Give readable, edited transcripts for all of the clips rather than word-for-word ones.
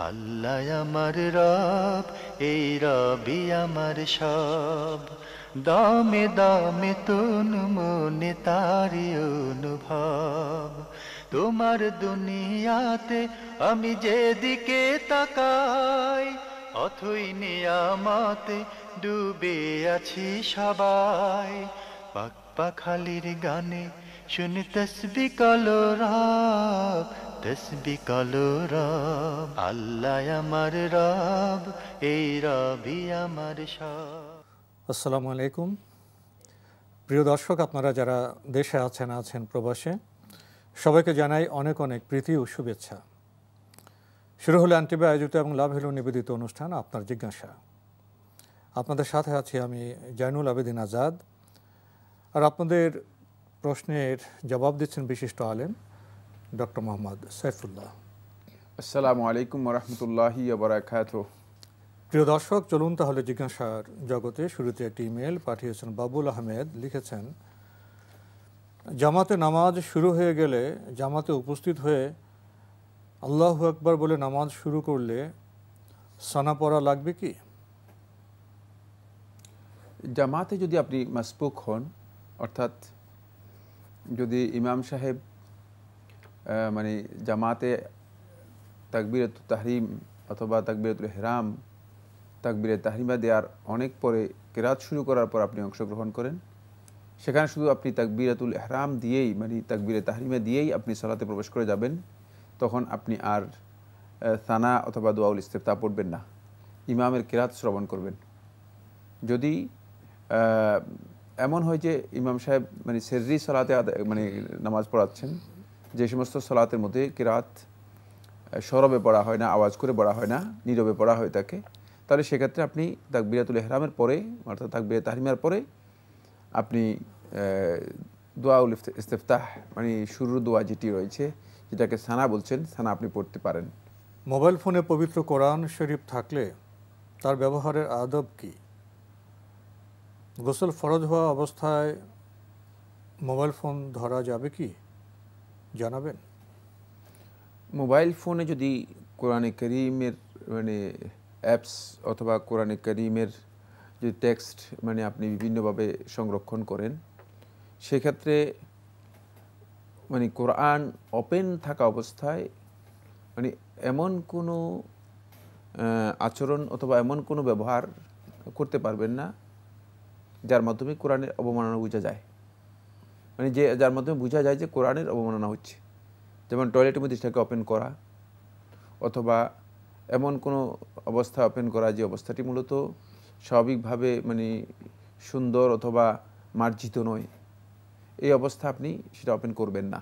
আল্লাহ আমার রব, এই রবি আমার সব। দামে দামে তন মনে তারি অনুভব। তোমার দুনিয়াতে আমি যেদিকে তাকাই, অথই নিয়ামতে ডুবে আছি সবাই। পাক পাখালির গানে শুনি তসবিহ কলো রব, তসবিহ কলো রব। আল্লাহ আমার রব, এই রবি আমার সব। আসসালামু আলাইকুম। প্রিয় দর্শক, আপনারা যারা দেশে আছেন প্রবাসে, সবাইকে জানাই অনেক অনেক প্রীতি ও শুভেচ্ছা। শুরু হলো আনটিভি আয়োজিত এবং লাভ হলো নিবেদিত অনুষ্ঠান আপনার জিজ্ঞাসা। আপনাদের সাথে আছি আমি জয়নুল আবেদিন আজাদ, আর আপনাদের প্রশ্নের জবাব দিচ্ছেন বিশিষ্ট আলেম ডক্টর মোহাম্মদ সাইফুল্লাহ। আসসালামু আলাইকুম ওয়া রাহমাতুল্লাহি ওয়া বারাকাতুহু। প্রিয় দর্শক, চলুন তাহলে জিজ্ঞাসার জগতে। শুরুতে একটি ইমেল পাঠিয়েছেন বাবুল আহমেদ। লিখেছেন, জামাতে নামাজ শুরু হয়ে গেলে জামাতে উপস্থিত হয়ে আল্লাহু আকবার বলে নামাজ শুরু করলে সানা পড়া লাগবে কি? জামাতে যদি আপনি মাসবুক হন, অর্থাৎ যদি ইমাম সাহেব মানে জামাতে তাকবীরাতুত তাহরিম অথবা তাকবীরাতুল ইহরাম, তাকবীরে তাহরিমা দেওয়ার অনেক পরে কেরাত শুরু করার পর আপনি অংশগ্রহণ করেন, সেখানে শুধু আপনি তাকবীরাতুল ইহরাম দিয়েই মানে তাকবীরে তাহরিমা দিয়েই আপনি সালাতে প্রবেশ করে যাবেন, তখন আপনি আর সানা অথবা দোয়াউল ইস্তিফতাহ পড়বেন না, ইমামের কেরাত শ্রবণ করবেন। যদি এমন হয় যে ইমাম সাহেব মানে সেররি সালাতে মানে নামাজ পড়াচ্ছেন, যে সমস্ত সালাতের মধ্যে কেরাত সরবে পড়া হয় না, আওয়াজ করে পড়া হয় না, নীরবে পড়া হয়ে থাকে, তাহলে সেক্ষেত্রে আপনি তাকবীরাতুল ইহরামের পরে অর্থাৎ তাকবীরে তাহরিমার পরে আপনি দোয়াউল ইস্তিফতাহ মানে শুরুর দোয়া যেটি রয়েছে, যেটাকে সানা বলছেন, সানা আপনি পড়তে পারেন। মোবাইল ফোনে পবিত্র কোরআন শরীফ থাকলে তার ব্যবহারের আদব কি? গোসল ফরজ হওয়া অবস্থায় মোবাইল ফোন ধরা যাবে কি, জানাবেন। মোবাইল ফোনে যদি কোরআনে কারীমের মানে অ্যাপস অথবা কোরআনে কারীমের যে টেক্সট মানে আপনি বিভিন্নভাবে সংরক্ষণ করেন, সেক্ষেত্রে মানে কোরআন ওপেন থাকা অবস্থায় মানে এমন কোনো আচরণ অথবা এমন কোনো ব্যবহার করতে পারবেন না যার মাধ্যমে কোরআনের অবমাননা বোঝা যায়, মানে যার মাধ্যমে বোঝা যায় যে কোরআনের অবমাননা হচ্ছে। যেমন টয়লেটের মধ্যে সেটাকে ওপেন করা, অথবা এমন কোনো অবস্থা ওপেন করা যে অবস্থাটি মূলত স্বাভাবিকভাবে মানে সুন্দর অথবা মার্জিত নয়, এই অবস্থা আপনি সেটা ওপেন করবেন না।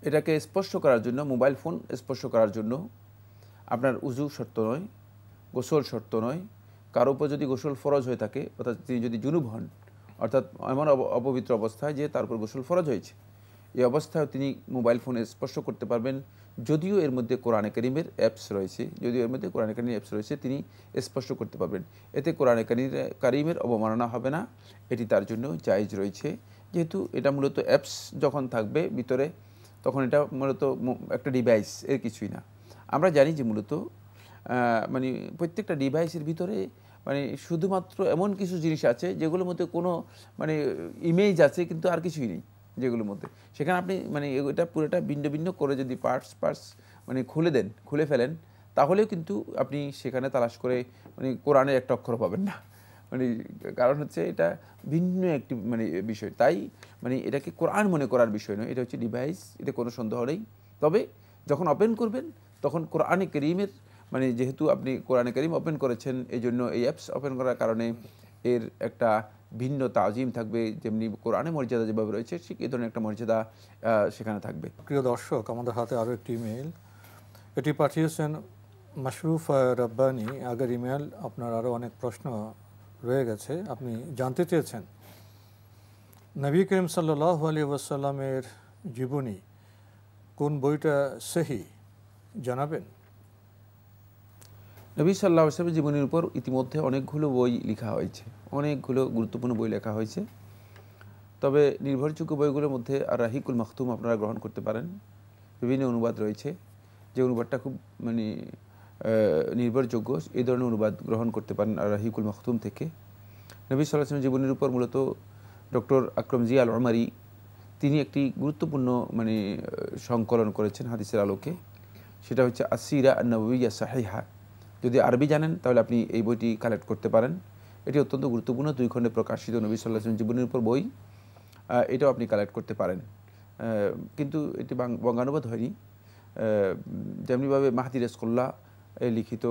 এটাকে স্পর্শ করার জন্য, মোবাইল ফোন স্পর্শ করার জন্য আপনার উজু শর্ত নয়, গোসল শর্ত নয়। কারো উপর যদি গোসল ফরজ হয়ে থাকে, অর্থাৎ তিনি যদি জুনুব হন, অর্থাৎ এমন অপবিত্র অবস্থায় যে তার উপর গোসল ফরজ হয়েছে, এই অবস্থায় তিনি মোবাইল ফোনে স্পর্শ করতে পারবেন, যদিও এর মধ্যে কোরআনে কারীমের অ্যাপস রয়েছে, তিনি স্পর্শ করতে পারবেন। এতে কোরআনে কারীমের অবমাননা হবে না, এটি তার জন্য জায়েজ রয়েছে। যেহেতু এটা মূলত অ্যাপস যখন থাকবে ভিতরে, তখন এটা মূলত একটা ডিভাইস, এর কিছুই না। আমরা জানি যে মূলত মানে প্রত্যেকটা ডিভাইসের ভিতরে মানে শুধুমাত্র এমন কিছু জিনিস আছে যেগুলোর মধ্যে কোনো মানে ইমেজ আছে, কিন্তু আর কিছুই নেই যেগুলোর মধ্যে। সেখানে আপনি মানে এটা পুরোটা ভিন্ন ভিন্ন করে যদি পার্টস মানে খুলে ফেলেন, তাহলেও কিন্তু আপনি সেখানে তালাশ করে মানে কোরআনের একটা অক্ষর পাবেন না, মানে কারণ হচ্ছে এটা ভিন্ন একটি মানে বিষয়। তাই মানে এটাকে কোরআন মনে করার বিষয় নয়, এটা হচ্ছে ডিভাইস, এটা কোনো সন্দেহ নেই। তবে যখন ওপেন করবেন তখন কোরআনে কারীমের মানে যেহেতু আপনি কোরআনে কারীম ওপেন করেছেন, এই জন্য এই অ্যাপস ওপেন করার কারণে এর একটা ভিন্ন তাজিম থাকবে, যেমনি কোরআনে মর্যাদা যেভাবে রয়েছে ঠিক এই ধরনের একটা মর্যাদা সেখানে থাকবে। প্রিয় দর্শক, আমাদের হাতে আরও একটি ইমেল, এটি পাঠিয়েছেন মাশরুফ রব্বানি। আগের ইমেল আপনার আরও অনেক প্রশ্ন রয়ে গেছে, আপনি জানতে চেয়েছেন নবী করিম সাল্লাল্লাহু আলাইহি ওয়াসাল্লামের জীবনী কোন বইটা সহি, জানাবেন। নবী সাল্লাল্লাহু আলাইহি ওয়াসাল্লামের জীবনের উপর ইতিমধ্যে অনেকগুলো বই লেখা হয়েছে, অনেকগুলো গুরুত্বপূর্ণ বই লেখা হয়েছে। তবে নির্ভরযোগ্য বইগুলোর মধ্যে আর রাহিকুল মাখতুম আপনারা গ্রহণ করতে পারেন, বিভিন্ন অনুবাদ রয়েছে, যে অনুবাদটা খুব মানে নির্ভরযোগ্য এই ধরনের অনুবাদ গ্রহণ করতে পারেন রাহিকুল মাখতুম থেকে। নবী সাল্লাল্লাহু আলাইহি ওয়াসাল্লামের জীবনের উপর মূলত ডক্টর আকরম জিয়া আল উমারি তিনি একটি গুরুত্বপূর্ণ মানে সংকলন করেছেন হাদিসের আলোকে, সেটা হচ্ছে আসিরা আন-নববিয়্যা সাহিহা। যদি আরবি জানেন তাহলে আপনি এই বইটি কালেক্ট করতে পারেন। এটি অত্যন্ত গুরুত্বপূর্ণ, 2 খণ্ডে প্রকাশিত নবী সাল্লাল্লাহু আলাইহি ওয়াসাল্লাম জীবনের উপর বই, এটাও আপনি কালেক্ট করতে পারেন। কিন্তু এটি বঙ্গানুবাদ হয়নি। যেমনিভাবে মাহদি রাসূলুল্লাহ লিখিত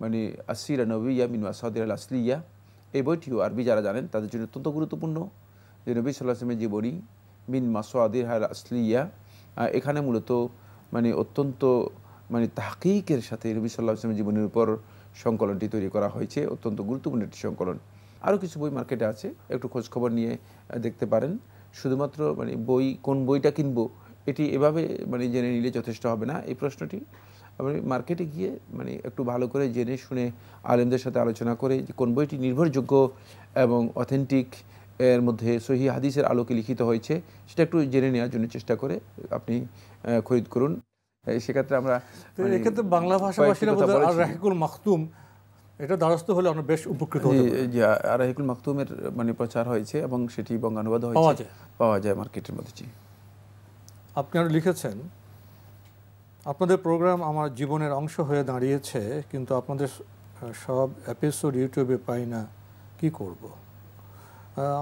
মানে আসিরা নববিয়্যা মিন মাসাদির আল আসলিয়া, এই বইটিও আরবি যারা জানেন তাদের জন্য অত্যন্ত গুরুত্বপূর্ণ। যে নবী সাল্লাল্লাহু আলাইহি ওয়াসাল্লামের জীবনী মিন মাসাদির আল আসলিয়া, এখানে মূলত মানে অত্যন্ত মানে তাহকিকের সাথে নবী সাল্লাল্লাহু আলাইহি ওয়াসাল্লামের জীবনের উপর সংকলনটি তৈরি করা হয়েছে, অত্যন্ত গুরুত্বপূর্ণ একটি সংকলন। আরও কিছু বই মার্কেটে আছে, একটু খোঁজখবর নিয়ে দেখতে পারেন। শুধুমাত্র মানে বই কোন বইটা কিনবো এটি এভাবে মানে জেনে নিলে যথেষ্ট হবে না। এই প্রশ্নটি আপনি মার্কেটে গিয়ে মানে একটু ভালো করে জেনে শুনে আলেমদের সাথে আলোচনা করে যে কোন বইটি নির্ভরযোগ্য এবং অথেন্টিক, এর মধ্যে সহিহ হাদিসের আলোকে লিখিত হয়েছে, সেটা একটু জেনে নেওয়ার জন্য চেষ্টা করে আপনি খরিদ করুন। সেক্ষেত্রে আমরা এক্ষেত্রে বাংলা ভাষাভাষীরা বোধহয় আর রাহিকুল মাখতুম এটা দ্বারস্থ হলে আমরা বেশ উপকৃত হতে পারি। রাহিকুল মাখতুমের মানে প্রচার হয়েছে এবং সেটি বঙ্গানুবাদ হয়েছে, পাওয়া যায় মার্কেটের মধ্যে। আপনি আরও লিখেছেন, আপনাদের প্রোগ্রাম আমার জীবনের অংশ হয়ে দাঁড়িয়েছে, কিন্তু আপনাদের সব এপিসোড ইউটিউবে পাই না, কি করব?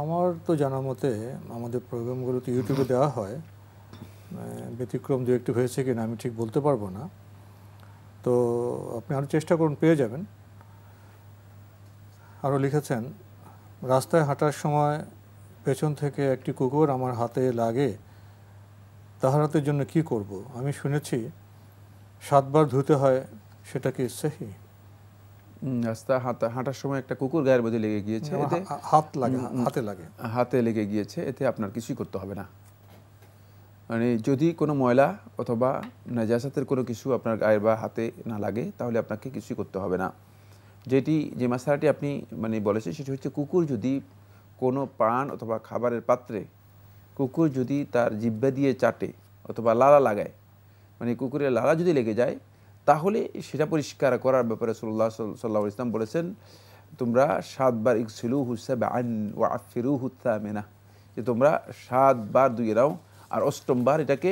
আমার তো জানা মতে আমাদের প্রোগ্রামগুলো তো ইউটিউবে দেওয়া হয়, ব্যতিক্রম দু একটি হয়েছে কিনা আমি ঠিক বলতে পারবো না। তো আপনি আরও চেষ্টা করুন, পেয়ে যাবেন। আরও লিখেছেন, রাস্তায় হাঁটার সময় পেছন থেকে একটি কুকুর আমার হাতে লাগে, তাহারাতের জন্য কি করব? আমি শুনেছি 7 বার ধুতে হয়, সেটা কি সহি? রাস্তা হাঁটার সময় একটা কুকুর গায়ের মধ্যে লেগে গিয়েছে, হাতে লেগে গিয়েছে, এতে আপনার কিছুই করতে হবে না। মানে যদি কোনো ময়লা অথবা নাজাসাতের কোনো কিছু আপনার গায়ে বা হাতে না লাগে তাহলে আপনাকে কিছুই করতে হবে না। যে মশলাটি আপনি মানে বলেছে সেটি হচ্ছে কুকুর যদি কোনো পান অথবা খাবারের পাত্রে কুকুর যদি তার জিহ্বা দিয়ে চাটে অথবা লালা লাগায়, মানে কুকুরের লালা যদি লেগে যায়, তাহলে সেটা পরিষ্কার করার ব্যাপারে রাসূলুল্লাহ সাল্লাল্লাহু আলাইহি ওয়াসাল্লাম বলেছেন, তোমরা 7 বার ইগসিলুহু সাবআন ওয়া আফিরুহু থামিনা, যে তোমরা 7 বার ধুয়ে নাও আর 8ম বার এটাকে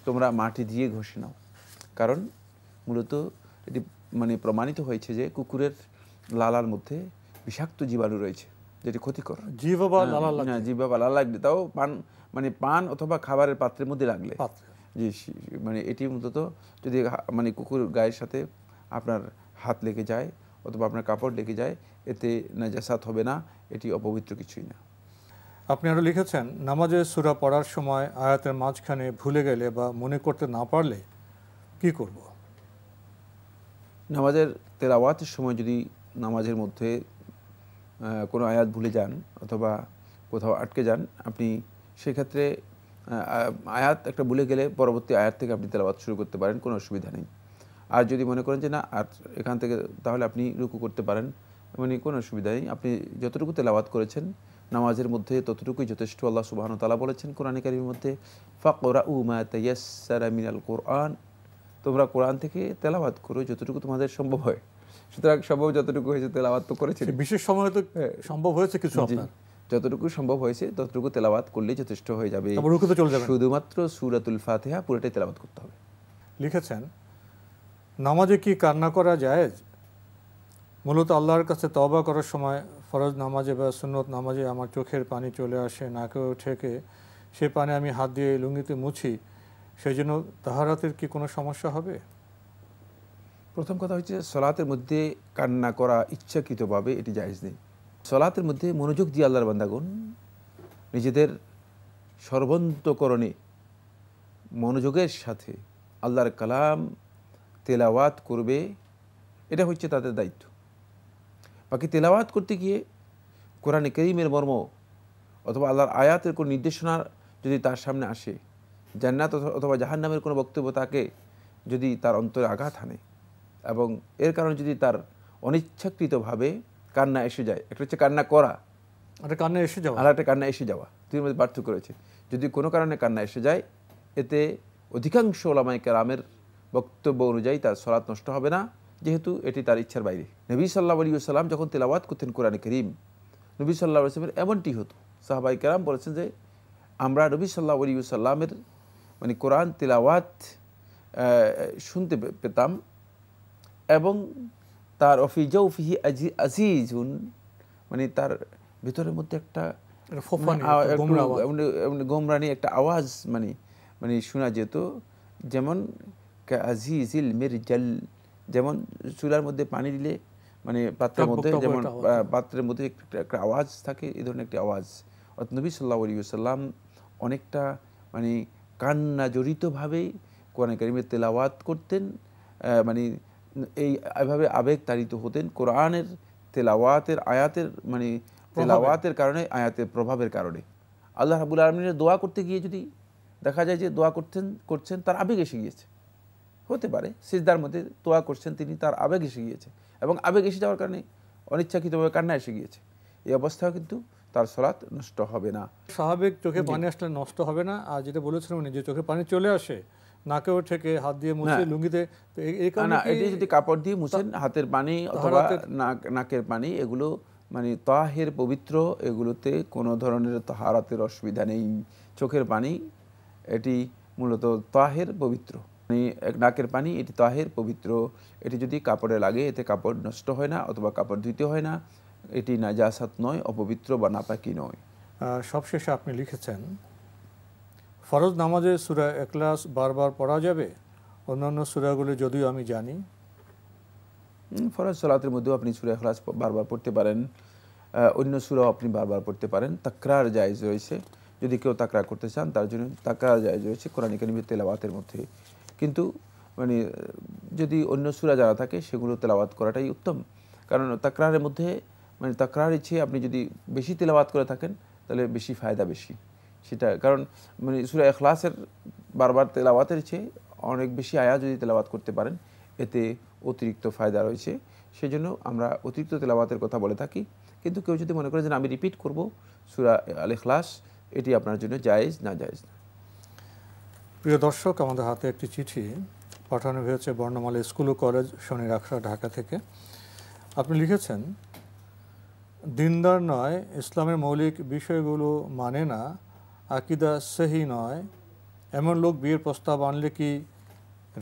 তোমরা মাটি দিয়ে ঘষে নাও। কারণ মূলত এটি মানে প্রমাণিত হয়েছে যে কুকুরের লালার মধ্যে বিষাক্ত জীবাণু রয়েছে, যেটি ক্ষতিকর। জিহ্বা বা লালা লাগলে, তাও পান অথবা খাবারের পাত্রের মধ্যে লাগলে, জি মানে এটি মূলত যদি মানে কুকুর গায়ের সাথে আপনার হাত লেগে যায় অথবা আপনার কাপড় লেগে যায়, এতে নাজাসাত হবে না, এটি অপবিত্র কিছুই না। আপনি আরও লিখেছেন, নামাজে সূরা পড়ার সময় আয়াতের মাঝখানে ভুলে গেলে বা মনে করতে না পারলে কি করব? নামাজের তেলাওয়াতের সময় যদি নামাজের মধ্যে কোনো আয়াত ভুলে যান অথবা কোথাও আটকে যান, আপনি সেক্ষেত্রে আয়াত একটা ভুলে গেলে পরবর্তী আয়াত থেকে আপনি তেলাওয়াত শুরু করতে পারেন, কোনো অসুবিধা নেই। আর যদি মনে করেন যে না আর এখান থেকে, তাহলে আপনি রুকু করতে পারেন, মানে কোনো অসুবিধা নেই। আপনি যতটুকু তেলাওয়াত করেছেন নামাজের মধ্যে ততটুকুই যথেষ্ট। আল্লাহ সুবহানাহু ওয়া তাআলা বলেছেন কোরআনে কারীমের মধ্যে, ফাকরাউ মা তায়াসসারা মিনাল কোরআন, তোমরা কোরআন থেকে তেলাওয়াত করো যতটুকু তোমাদের সম্ভব হয়। সুতরাং সম্ভব যতটুকু হয়েছে তেলাওয়াত তো করেছেন, বিশেষ সময় তো সম্ভব হয়েছে কিছু, আপনার যতটুকু সম্ভব হয়েছে ততটুকু তেলাওয়াত করলে যথেষ্ট হয়ে যাবে। রুকুতে চলে যাবে, শুধুমাত্র সূরাতুল ফাতিহা পুরোটাই তেলাওয়াত করতে হবে। লিখেছেন, নামাজে কি কান্না করা জায়েজ? মূলত আল্লাহর কাছে তওবা করার সময় ফরজ নামাজে বা সুন্নত নামাজে আমার চোখের পানি চলে আসে, নাকেও ঠেকে, সে পানি আমি হাত দিয়ে লুঙ্গিতে মুছি, সেই জন্য তাহারাতের কি কোনো সমস্যা হবে? প্রথম কথা হচ্ছে সলাতের মধ্যে কান্না করা ইচ্ছাকৃতভাবে এটি জায়েজ নেই। সলাতের মধ্যে মনোযোগ দিয়ে আল্লাহর বান্দাগণ নিজেদের সর্বান্তকরণে মনোযোগের সাথে আল্লাহর কালাম তেলাওয়াত করবে, এটা হচ্ছে তাদের দায়িত্ব। বাকি তেলাওয়াত করতে গিয়ে কোরআনে কারীমের মর্ম অথবা আল্লাহর আয়াতের কোনো নির্দেশনা যদি তার সামনে আসে, জান্নাত অথবা জাহান্নামের কোনো বক্তব্য তাকে যদি তার অন্তরে আঘাত হানে এবং এর কারণে যদি তার অনিচ্ছাকৃতভাবে কান্না এসে যায়, একটা হচ্ছে কান্না করা, একটা কান্না এসে যাওয়া, আর একটা কান্না এসে যাওয়া, দুইয়ের মধ্যে পার্থক্য রয়েছে। যদি কোনো কারণে কান্না এসে যায়, এতে অধিকাংশ উলামায়ে কেরামের বক্তব্য অনুযায়ী তার সলাত নষ্ট হবে না, যেহেতু এটি তার ইচ্ছার বাইরে। নবী সাল্লাল্লাহু আলাইহি ওয়াসাল্লাম যখন তেলাওয়াত করতেন কোরআনে কারীম, নবী সাল্লাল্লাহু আলাইহি ওয়াসাল্লামের এমনটি হতো। সাহাবায়ে কেরাম বলেছেন যে আমরা নবী সাল্লাল্লাহু আলাইহি ওয়াসাল্লামের মানে কোরআন তেলাওয়াত শুনতে পেতাম এবং তার অফি জাওফিহি আজিজুন, মানে তার ভিতরের মধ্যে একটা গোমরানি একটা আওয়াজ মানে মানে শোনা যেত, যেমন আজিজিল মিরজাল, যেমন চুলার মধ্যে পানি দিলে মানে পাত্রের মধ্যে যেমন পাত্রের মধ্যে একটা আওয়াজ থাকে, এই ধরনের একটি আওয়াজ। অর্থাৎ নবী সাল্লাল্লাহু আলাইহি ওয়াসাল্লাম অনেকটা মানে কান্না জড়িতভাবেই কোরআন কারীমের তেলাওয়াত করতেন, মানে এইভাবে আবেগ তাড়িত হতেন কোরআনের তেলাওয়াতের আয়াতের মানে তেলাওয়াতের কারণে, আয়াতের প্রভাবের কারণে। আল্লাহ রাব্বুল আলামিনের দোয়া করতে গিয়ে যদি দেখা যায় যে দোয়া করছেন তার আবেগ এসে গিয়েছে, হতে পারে সিজদার মধ্যে দোয়া করছেন তিনি, তার আবেগ এসে গিয়েছে এবং আবেগ এসে যাওয়ার কারণে অনিচ্ছাকৃতভাবে কান্না এসে গিয়েছে, এই অবস্থাও কিন্তু তার সালাত নষ্ট হবে না। স্বাভাবিক চোখে পানি আসলে নষ্ট হবে না। আর যেটা বলেছিলাম যে চোখে পানি চলে আসে নাকেও থেকে হাত দিয়ে মুছে লুঙ্গিতে, না এটি যদি কাপড় দিয়ে মুছেন হাতের পানি অথবা নাকের পানি, এগুলো মানে তাহের পবিত্র, এগুলোতে কোনো ধরনের তাহারাতের অসুবিধা নেই। চোখের পানি এটি মূলত তাহের পবিত্র, মানে নাকের পানি এটি তাহের পবিত্র, এটি যদি কাপড়ে লাগে এতে কাপড় নষ্ট হয় না অথবা কাপড় ধুইতে হয় না, এটি নাজাসাত নয়, অপবিত্র বা নাপাকি নয়। সবশেষে আপনি লিখেছেন ফরজ নামাজে সূরা ইখলাস বারবার পড়া যাবে? অন্যান্য সূরাগুলো যদিও আমি জানি। ফরজ সালাতের মধ্যেও আপনি সূরা ইখলাস বারবার পড়তে পারেন, অন্য সূরাও আপনি বারবার পড়তে পারেন। তাকরার জায়েজ রয়েছে, যদি কেউ তাকরার করতে চান তার জন্য তাকরার জায়েজ রয়েছে কোরআন কারীমের তেলাওয়াতের মধ্যে। কিন্তু মানে যদি অন্য সূরা যারা থাকে সেগুলো তেলাওয়াত করাটাই উত্তম, কারণ তাকরারের মধ্যে মানে তাকরারের চেয়ে আপনি যদি বেশি তেলাওয়াত করে থাকেন তাহলে বেশি ফায়দা বেশি সেটা, কারণ মানে সূরা ইখলাসের বারবার তেলাওয়াতের চেয়ে অনেক বেশি আয়াত যদি তেলাওয়াত করতে পারেন এতে অতিরিক্ত ফায়দা রয়েছে, সেজন্য আমরা অতিরিক্ত তেলাওয়াতের কথা বলে থাকি। কিন্তু কেউ যদি মনে করে যে আমি রিপিট করব সূরা আল ইখলাস, এটি আপনার জন্য জায়েজ না জায়েজ না। প্রিয় দর্শক, আমাদের হাতে একটি চিঠি পাঠানো হয়েছে বর্ণমালা স্কুল ও কলেজ শনি রাখড়া, ঢাকা থেকে। আপনি লিখেছেন দিনদার নয়, ইসলামের মৌলিক বিষয়গুলো মানে না, আকিদা সহি নয়, এমন লোক বিয়ের প্রস্তাব আনলে কি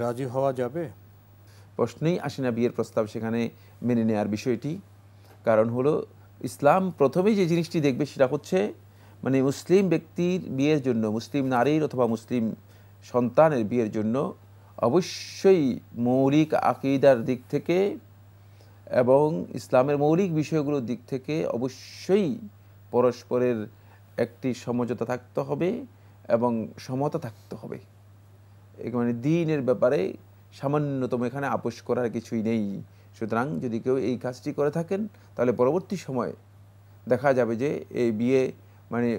রাজি হওয়া যাবে? প্রশ্নেই আসে না বিয়ের প্রস্তাব সেখানে মেনে নেওয়ার বিষয়টি। কারণ হলো ইসলাম প্রথমেই যে জিনিসটি দেখবে সেটা হচ্ছে মানে মুসলিম ব্যক্তির বিয়ের জন্য, মুসলিম নারীর অথবা মুসলিম সন্তানের বিয়ের জন্য অবশ্যই মৌলিক আকীদার দিক থেকে এবং ইসলামের মৌলিক বিষয়গুলোর দিক থেকে অবশ্যই পরস্পরের একটি সমঝোতা থাকতে হবে এবং সমতা থাকতে হবে। মানে দ্বীনের ব্যাপারে সামান্যতম এখানে আপোষ করার কিছুই নেই। সুতরাং যদি কেউ এই কাজটি করে থাকেন তাহলে পরবর্তী সময়ে দেখা যাবে যে এই বিয়ে মানে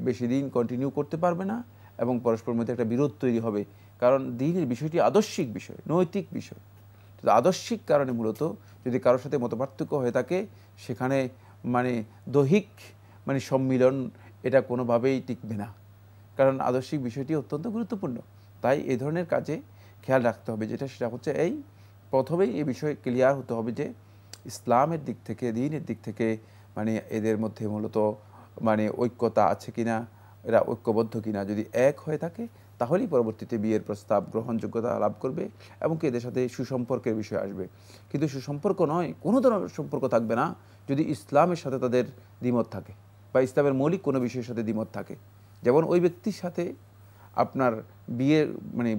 বেশি দিন কন্টিনিউ করতে পারবে না এবং পরস্পরের মধ্যে একটা বিরোধ তৈরি হবে। কারণ দ্বীনের বিষয়টি আদর্শিক বিষয়, নৈতিক বিষয়। তো আদর্শিক কারণে মূলত যদি কারোর সাথে মতপার্থক্য হয়ে থাকে সেখানে মানে দৈহিক মানে সম্মিলন এটা কোনোভাবেই টিকবে না, কারণ আদর্শিক বিষয়টি অত্যন্ত গুরুত্বপূর্ণ। তাই এই ধরনের কাজে খেয়াল রাখতে হবে, যেটা সেটা হচ্ছে এই প্রথমেই এই বিষয়ে ক্লিয়ার হতে হবে যে ইসলামের দিক থেকে, দ্বীনের দিক থেকে মানে এদের মধ্যে মূলত মানে ঐক্যতা আছে কিনা, এরা ঐক্যবদ্ধ কিনা। যদি এক হয়ে থাকে তাহলেই পরবর্তীতে বিয়ের প্রস্তাব গ্রহণযোগ্যতা লাভ করবে এবং কি এদের সাথে সুসম্পর্কের বিষয় আসবে। কিন্তু সুসম্পর্ক নয়, কোনো ধরনের সম্পর্ক থাকবে না যদি ইসলামের সাথে তাদের দ্বিমত থাকে বা ইসলামের মৌলিক কোনো বিষয়ের সাথে দ্বিমত থাকে। যেমন ওই ব্যক্তির সাথে আপনার বিয়ে মানে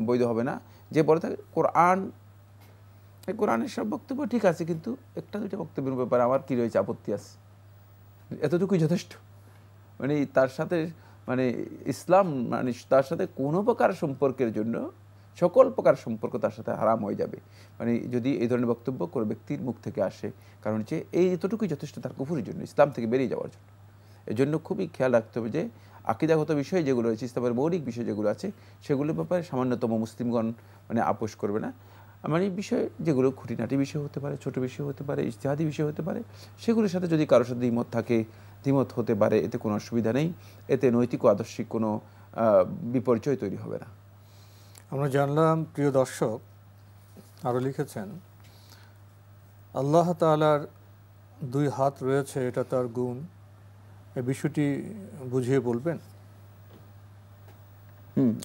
বৈধ হবে না যে বলে থাকে কোরআনের সব বক্তব্য ঠিক আছে কিন্তু একটা দুইটা বক্তব্যের ব্যাপারে আমার কি রয়েছে, আপত্তি আছে, এতটুকুই যথেষ্ট। মানে তার সাথে মানে ইসলাম মানে তার সাথে কোনো প্রকার সম্পর্কের জন্য সকল প্রকার সম্পর্ক তার সাথে হারাম হয়ে যাবে মানে যদি এই ধরনের বক্তব্য কোনো ব্যক্তির মুখ থেকে আসে। কারণ হচ্ছে এই এতটুকুই যথেষ্ট তার কুফুরির জন্য, ইসলাম থেকে বেরিয়ে যাওয়ার জন্য। এই জন্য খুবই খেয়াল রাখতে হবে যে আকীদাগত বিষয় যেগুলো রয়েছে, ইসলামের মৌলিক বিষয় যেগুলো আছে সেগুলোর ব্যাপারে সামান্যতম মুসলিমগণ মানে আপোষ করবে না। আমার এই বিষয় যেগুলো খুঁটিনাটি বিষয় হতে পারে, ছোট বিষয় হতে পারে, ইজতিহাদি বিষয় হতে পারে, সেগুলোর সাথে যদি কারোর সাথে দ্বিমত থাকে, দ্বিমত হতে পারে, এতে কোনো অসুবিধা নেই, এতে নৈতিক ও আদর্শিক কোনো বিপর্যয় তৈরি হবে না। আমরা জানলাম, প্রিয় দর্শক আরও লিখেছেন আল্লাহ তাআলার দুই হাত রয়েছে, এটা তার গুণ, এই বিষয়টি বুঝিয়ে বলবেন?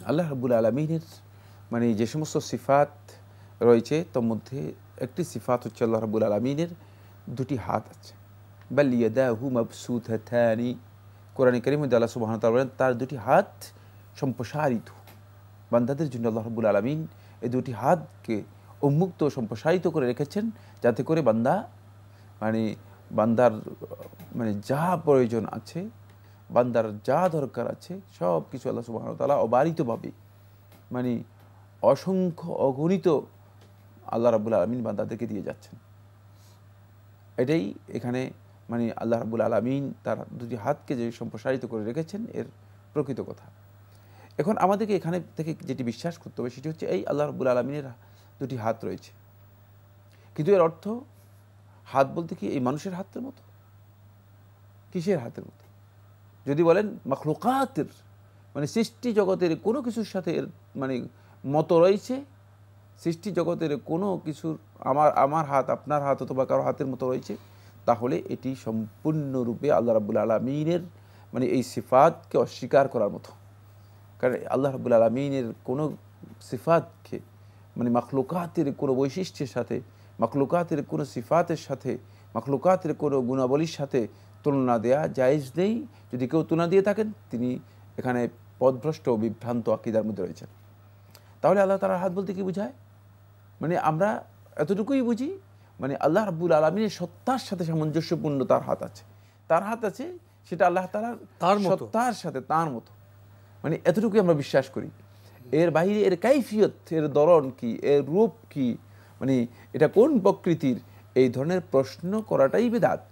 আল্লাহ রাব্বুল আলামিনের মানে যে সমস্ত সিফাত রয়েছে তার মধ্যে একটি সিফাত হচ্ছে আল্লাহ রাব্বুল আলামিনের দুটি হাত আছে। বাল ইয়াদাহু মাবসুতাতানি, কোরআনে কারীমে আল্লাহ সুবহানাহু ওয়া তাআলা বলেন তার দুটি হাত সম্প্রসারিত। বান্দাদের জন্য আল্লাহ রাব্বুল আলামিন এই দুটি হাতকে উন্মুক্ত সম্প্রসারিত করে রেখেছেন, যাতে করে বান্দার মানে যা প্রয়োজন আছে, বান্দার যা দরকার আছে সব কিছু আল্লাহ সুবহানাহু ওয়া তাআলা অবারিতভাবে মানে অসংখ্য অগণিত আল্লাহ রাব্বুল আলামিন বান্দাদেরকে দিয়ে যাচ্ছেন। এটাই এখানে মানে আল্লাহ রাব্বুল আলামিন তার দুটি হাতকে যে সম্প্রসারিত করে রেখেছেন এর প্রকৃত কথা। এখন আমাদেরকে এখানে থেকে যেটি বিশ্বাস করতে হবে সেটি হচ্ছে এই আল্লাহ রাব্বুল আলামিনের দুটি হাত রয়েছে, কিন্তু এর অর্থ হাত বলতে কি এই মানুষের হাতের মতো? কিসের হাতের মতো? যদি বলেন মাখলুকাতের মানে সৃষ্টি জগতের কোনো কিছুর সাথে এর মানে মতো রয়েছে, সৃষ্টি জগতের কোনো কিছুর আমার হাত আপনার হাত অথবা কারো হাতের মতো রয়েছে, তাহলে এটি সম্পূর্ণরূপে আল্লাহ রাব্বুল আলামিনের মানে এই সিফাতকে অস্বীকার করার মতো। কারণ আল্লাহ রাব্বুল আলামিনের কোনো সিফাতকে মানে মাখলুকাতের কোনো বৈশিষ্ট্যের সাথে, মাখলুকাতের কোনো সিফাতের সাথে, মাখলুকাতের কোনো গুণাবলীর সাথে তুলনা দেয়া জায়েজ নেই। যদি কেউ তুলনা দিয়ে থাকেন তিনি এখানে পথভ্রষ্ট ও বিভ্রান্ত আকীদার মধ্যে রয়েছেন। তাহলে আল্লাহ তাআলার হাত বলতে কি বোঝায়? মানে আমরা এতটুকুই বুঝি মানে আল্লাহ রাব্বুল আলামিনের সত্তার সাথে সামঞ্জস্যপূর্ণ তার হাত আছে, তার হাত আছে সেটা আল্লাহ তাআলার সত্তার সাথে তার মতো, মানে এতটুকুই আমরা বিশ্বাস করি। এর বাইরে এর কাইফিয়ত, এর ধরন কি, এর রূপ কি, মানে এটা কোন প্রকৃতির, এই ধরনের প্রশ্ন করাটাই বেদাত।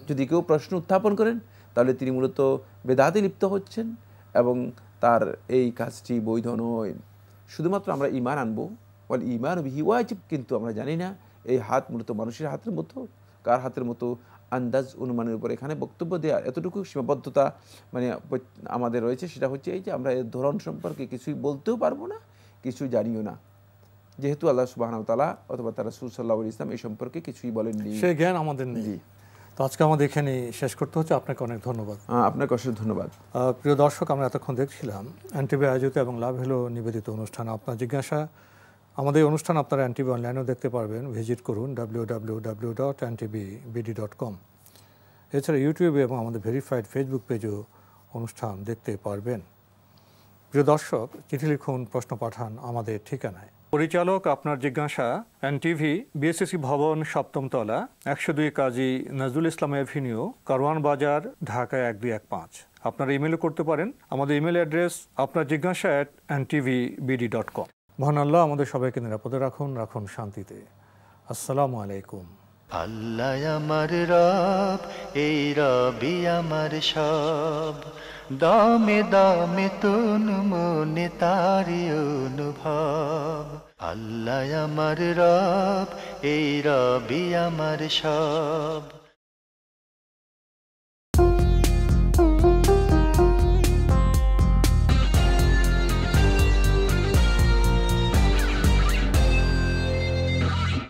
যদি কেউ প্রশ্ন উত্থাপন করেন তাহলে তিনি মূলত বেদাতে লিপ্ত হচ্ছেন এবং তার এই কাজটি বৈধ নয়। শুধুমাত্র আমরা ঈমান আনবো, ওয়াল ঈমানু বিহি ওয়াজিব, কিন্তু আমরা জানি না এই হাত মূলত মানুষের হাতের মতো, কার হাতের মতো আন্দাজ অনুমানের উপর এখানে বক্তব্য দেওয়ার এতটুকু সীমাবদ্ধতা মানে আমাদের রয়েছে। সেটা হচ্ছে এই যে আমরা এর ধরন সম্পর্কে কিছুই বলতেও পারবো না, কিছু জানিও না, যেহেতু আল্লাহ সুবহানাহু ওয়া তাআলা অথবা তার রাসূল সাল্লাল্লাহু আলাইহি ওয়াসাল্লাম এই সম্পর্কে কিছুই বলেননি, সেই জ্ঞান আমাদের নেই। তো আজকে আমাদের এখানে শেষ করতে হচ্ছে। আপনাকে অনেক ধন্যবাদ। আপনাকে অশেষ ধন্যবাদ। প্রিয় দর্শক, আমরা এতক্ষণ দেখছিলাম এনটিভি আয়োজিত এবং লাভ হলো নিবেদিত অনুষ্ঠান আপনার জিজ্ঞাসা। আমাদের অনুষ্ঠান আপনারা এনটিভি অনলাইনেও দেখতে পারবেন, ভিজিট করুন www.ntvbd.com। এছাড়া ইউটিউবে এবং আমাদের ভেরিফাইড ফেসবুক পেজেও অনুষ্ঠান দেখতে পারবেন। প্রিয় দর্শক, চিঠি লিখুন, প্রশ্ন পাঠান আমাদের ঠিকানায়। পরিচালক আপনার জিজ্ঞাসা, এনটিভি, বিএসসি ভবন, 7ম তলা, 102 কাজী নজরুল ইসলাম এভিনিউ, কারওয়ান বাজার, ঢাকা 1215। আপনারা ইমেলও করতে পারেন। আমাদের ইমেল অ্যাড্রেস আপনার জিজ্ঞাসা @ntvbd.com। মহান আল্লাহ আমাদের সবাইকে নিরাপদে রাখুন, রাখুন শান্তিতে। আসসালামু আলাইকুম। আল্লাহ আমার রব, এই রবি আমার সব, দামে দামে তুন মনে তারি অনুভব। আল্লাহ আমার রব, এই রবি আমার সব।